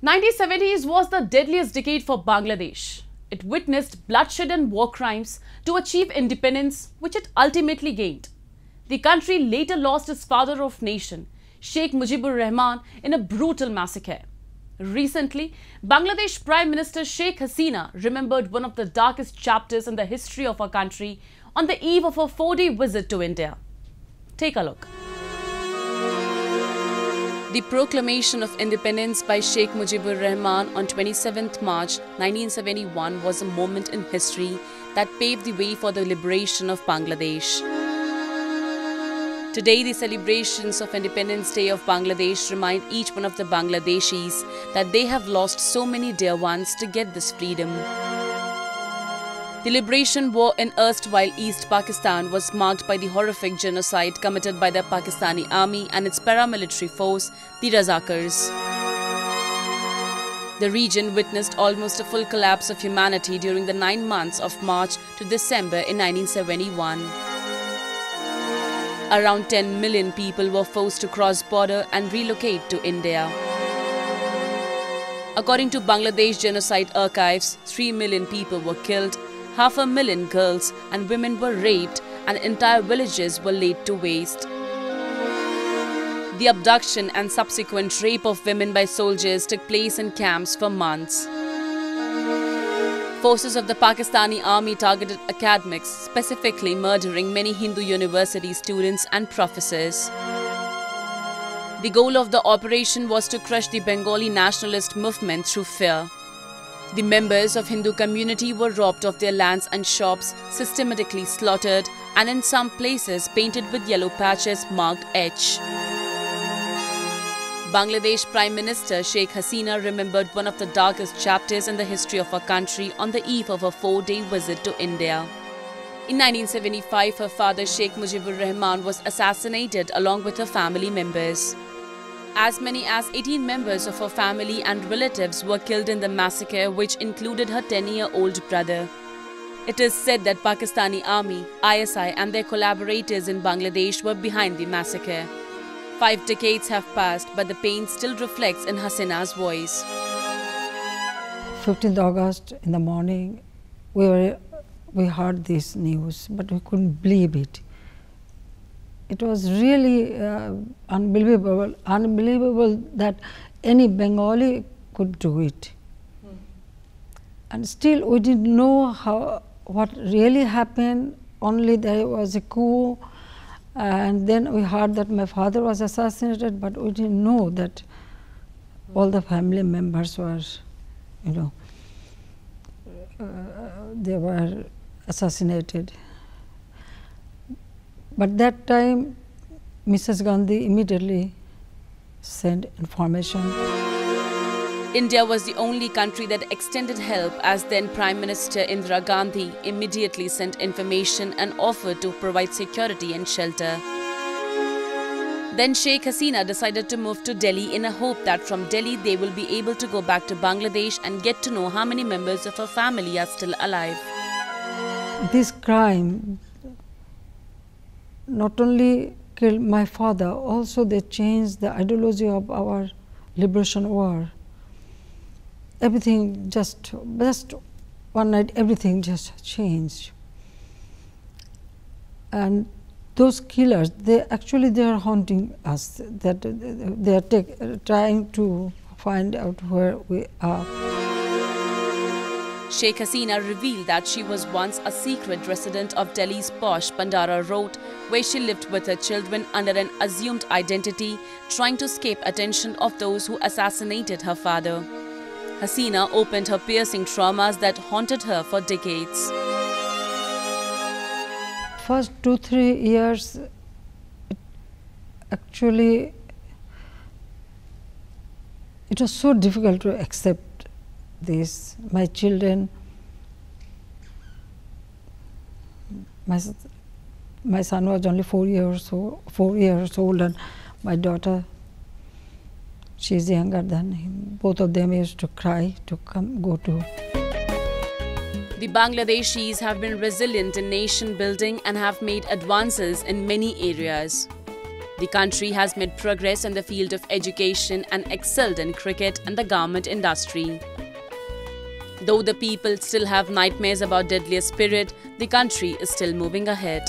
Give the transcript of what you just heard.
1970s was the deadliest decade for Bangladesh. It witnessed bloodshed and war crimes to achieve independence, which it ultimately gained. The country later lost its father of nation, Sheikh Mijibur Rahman, in a brutal massacre. Recently, Bangladesh Prime Minister Sheikh Hasina remembered one of the darkest chapters in the history of our country on the eve of a 4-day visit to India. Take a look. The proclamation of independence by Sheikh Mijibur Rahman on 27th March 1971 was a moment in history that paved the way for the liberation of Bangladesh. Today, the celebrations of Independence Day of Bangladesh remind each one of the Bangladeshis that they have lost so many dear ones to get this freedom. The liberation war in erstwhile East Pakistan was marked by the horrific genocide committed by the Pakistani army and its paramilitary force, the Razakars. The region witnessed almost a full collapse of humanity during the 9 months of March to December in 1971. Around 10 million people were forced to cross border and relocate to India. According to Bangladesh Genocide Archives, 3 million people were killed, 500,000 girls and women were raped, and entire villages were laid to waste. The abduction and subsequent rape of women by soldiers took place in camps for months. Forces of the Pakistani army targeted academics, specifically murdering many Hindu university students and professors. The goal of the operation was to crush the Bengali nationalist movement through fear. The members of Hindu community were robbed of their lands and shops, systematically slaughtered, and in some places painted with yellow patches marked H. Bangladesh Prime Minister Sheikh Hasina remembered one of the darkest chapters in the history of our country on the eve of a 4-day visit to India. In 1975, her father Sheikh Mijibur Rahman was assassinated along with her family members. As many as 18 members of her family and relatives were killed in the massacre, which included her 10-year-old brother. It is said that Pakistani army, ISI and their collaborators in Bangladesh were behind the massacre. 5 decades have passed, but the pain still reflects in Hasina's voice. 15th August in the morning, we heard this news, but we couldn't believe it. It was really unbelievable that any Bengali could do it. And still we didn't know what really happened, only there was a coup. And then we heard that my father was assassinated, but we didn't know that all the family members were, they were assassinated. But that time, Mrs. Gandhi immediately sent information. India was the only country that extended help, as then Prime Minister Indira Gandhi immediately sent information and offered to provide security and shelter. Then Sheikh Hasina decided to move to Delhi in a hope that from Delhi they will be able to go back to Bangladesh and get to know how many members of her family are still alive. This crime not only killed my father, also they changed the ideology of our liberation war. Everything just one night, everything just changed. And those killers, they are haunting us, that they are trying to find out where we are. Sheikh Hasina revealed that she was once a secret resident of Delhi's posh Pandara Road, where she lived with her children under an assumed identity, trying to escape attention of those who assassinated her father. Hasina opened her piercing traumas that haunted her for decades. First 2-3 years, it was so difficult to accept this. My children, my son was only 4 years old, and my daughter, she's younger than him. Both of them used to cry to go to. The Bangladeshis have been resilient in nation building and have made advances in many areas. The country has made progress in the field of education and excelled in cricket and the garment industry. Though the people still have nightmares about deadliest period, the country is still moving ahead.